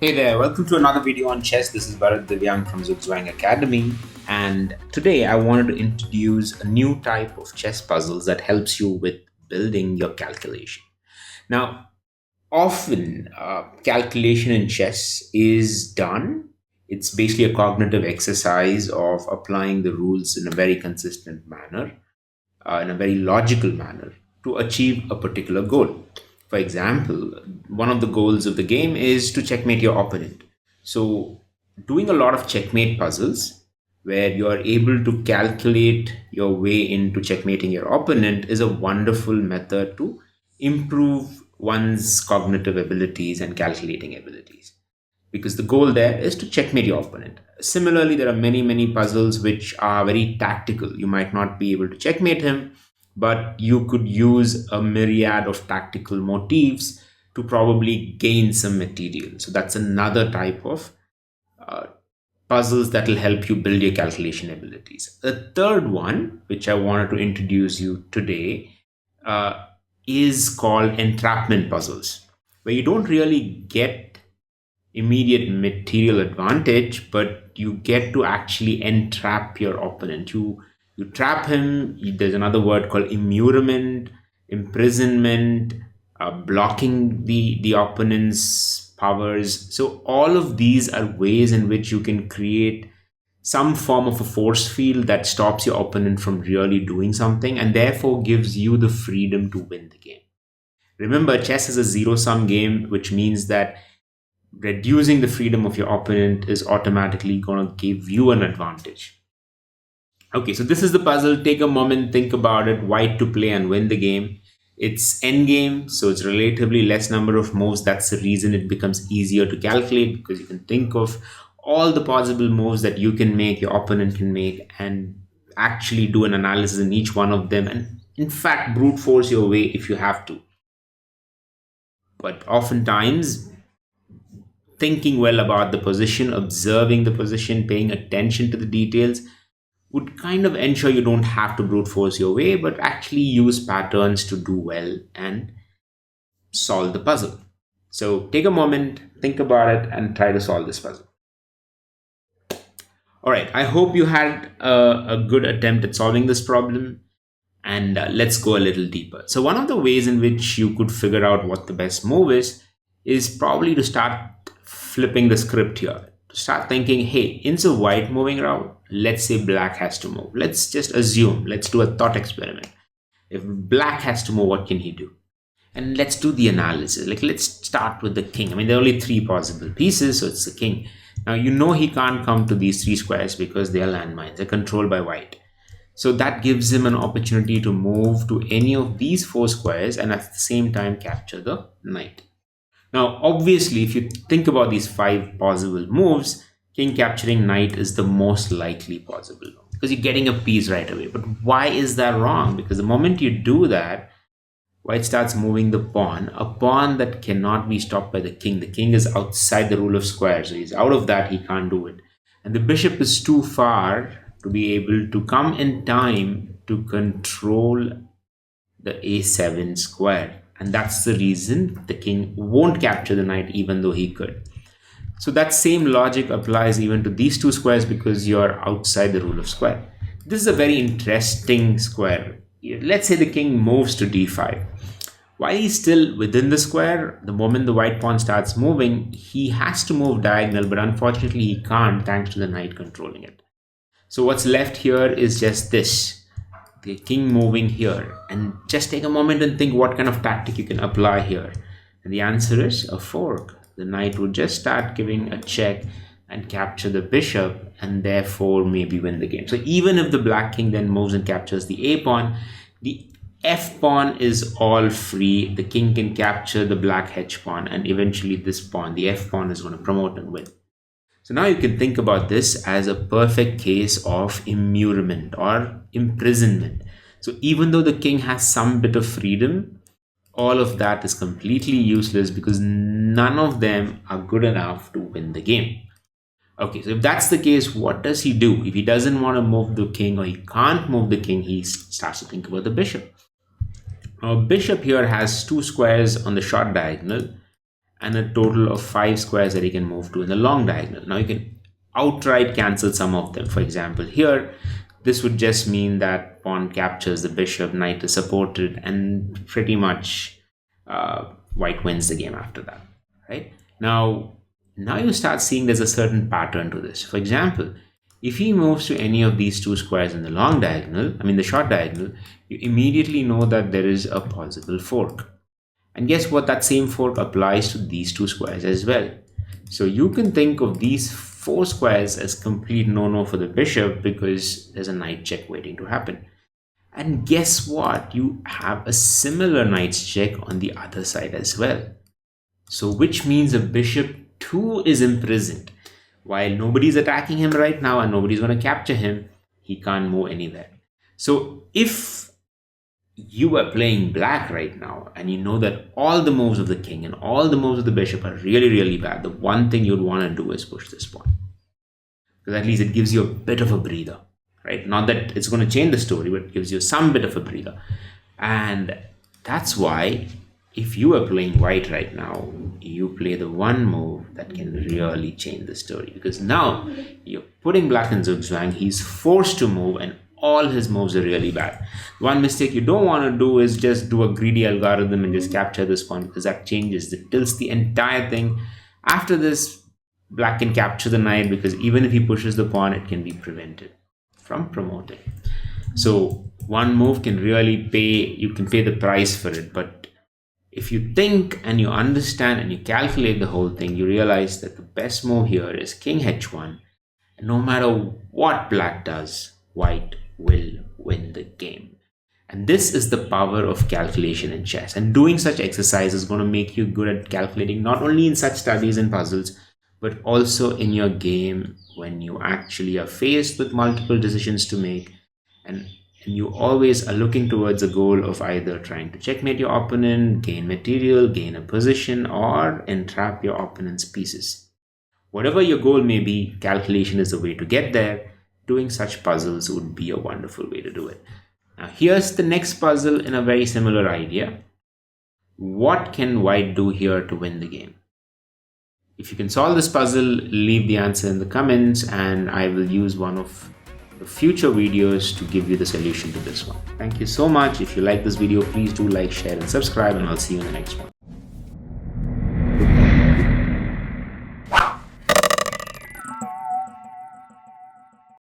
Hey there, welcome to another video on chess. This is Bharat Divyang from Zugzwang Academy, and today I wanted to introduce a new type of chess puzzles that helps you with building your calculation. Now, often calculation in chess is done. It's basically a cognitive exercise of applying the rules in a very consistent manner, in a very logical manner to achieve a particular goal. For example, one of the goals of the game is to checkmate your opponent. So, doing a lot of checkmate puzzles where you're able to calculate your way into checkmating your opponent is a wonderful method to improve one's cognitive abilities and calculating abilities, because the goal there is to checkmate your opponent. Similarly, there are many puzzles which are very tactical. You might not be able to checkmate him, but you could use a myriad of tactical motifs to probably gain some material. So that's another type of uh, puzzles that will help you build your calculation abilities. The third one, which I wanted to introduce you today, uh, is called entrapment puzzles, where you don't really get immediate material advantage, but you get to actually entrap your opponent. You trap him. There's another word called immurement, imprisonment, blocking the opponent's powers. So all of these are ways in which you can create some form of a force field that stops your opponent from really doing something and therefore gives you the freedom to win the game. Remember, chess is a zero sum game, which means that reducing the freedom of your opponent is automatically going to give you an advantage. Okay, so this is the puzzle. Take a moment, think about it. White to play and win the game. It's endgame, so it's relatively less number of moves. That's the reason it becomes easier to calculate, because you can think of all the possible moves that you can make, your opponent can make, and actually do an analysis in each one of them, and in fact brute force your way if you have to. But oftentimes, thinking well about the position, observing the position, paying attention to the details would kind of ensure you don't have to brute force your way, but actually use patterns to do well and solve the puzzle. So take a moment, think about it, and try to solve this puzzle. All right, I hope you had a good attempt at solving this problem. And let's go a little deeper. So, one of the ways in which you could figure out what the best move is probably to start flipping the script here. To start thinking, hey, instead of white moving around, let's say black has to move. Let's just assume, let's do a thought experiment. If black has to move, what can he do? And let's do the analysis. Like, let's start with the king. I mean, there are only three possible pieces, so it's the king. Now, you know he can't come to these three squares because they are landmines. They're controlled by white. So that gives him an opportunity to move to any of these four squares and at the same time capture the knight. Now, obviously, if you think about these five possible moves, king capturing knight is the most likely possible because you're getting a piece right away. But why is that wrong? Because the moment you do that, white starts moving the pawn, a pawn that cannot be stopped by the king. The king is outside the rule of squares, so he's out of that, he can't do it. And the bishop is too far to be able to come in time to control the a7 square. And that's the reason the king won't capture the knight even though he could. So that same logic applies even to these two squares because you're outside the rule of square. This is a very interesting square. Let's say the king moves to d5. While he's still within the square, the moment the white pawn starts moving, he has to move diagonal, but unfortunately he can't thanks to the knight controlling it. So what's left here is just this, the king moving here. And just take a moment and think what kind of tactic you can apply here. And the answer is a fork. The knight would just start giving a check and capture the bishop and therefore maybe win the game. So even if the black king then moves and captures the a pawn, the f pawn is all free. The king can capture the black h pawn and eventually this pawn, the f pawn, is going to promote and win. So now you can think about this as a perfect case of immurement or imprisonment. So even though the king has some bit of freedom, all of that is completely useless because none of them are good enough to win the game. Okay, so if that's the case, what does he do? If he doesn't want to move the king or he can't move the king, he starts to think about the bishop. Now, bishop here has two squares on the short diagonal and a total of 5 squares that he can move to in the long diagonal. Now you can outright cancel some of them. For example, here, this would just mean that pawn captures the bishop, knight is supported, and pretty much white wins the game after that, right? Now you start seeing there's a certain pattern to this. For example, if he moves to any of these 2 squares in the long diagonal, the short diagonal, you immediately know that there is a possible fork. And guess what? That same fork applies to these 2 squares as well. So you can think of these 4 squares as complete no-no for the bishop because there's a knight check waiting to happen. And guess what? You have a similar knight's check on the other side as well. So which means the bishop too is imprisoned. While nobody's attacking him right now and nobody's going to capture him, he can't move anywhere. So if you are playing black right now and you know that all the moves of the king and all the moves of the bishop are really, really bad, the one thing you'd want to do is push this pawn. Because at least it gives you a bit of a breather, right? Not that it's going to change the story, but it gives you some bit of a breather. And that's why if you are playing white right now, you play the one move that can really change the story. Because now you're putting black in zugzwang, he's forced to move and all his moves are really bad. One mistake you don't want to do is just do a greedy algorithm and just capture this pawn, because that changes, it tilts the entire thing. After this, black can capture the knight because even if he pushes the pawn, it can be prevented from promoting. So one move can really you can pay the price for it. But if you think and you understand and you calculate the whole thing, you realize that the best move here is king h1. And no matter what black does, white will win the game. And this is the power of calculation in chess. And doing such exercise is going to make you good at calculating, not only in such studies and puzzles, but also in your game when you actually are faced with multiple decisions to make. And you always are looking towards a goal of either trying to checkmate your opponent, gain material, gain a position, or entrap your opponent's pieces. Whatever your goal may be, calculation is the way to get there. Doing such puzzles would be a wonderful way to do it. Now here's the next puzzle in a very similar idea. What can white do here to win the game? If you can solve this puzzle, leave the answer in the comments and I will use one of the future videos to give you the solution to this one. Thank you so much. If you like this video, please do like, share and subscribe, and I'll see you in the next one.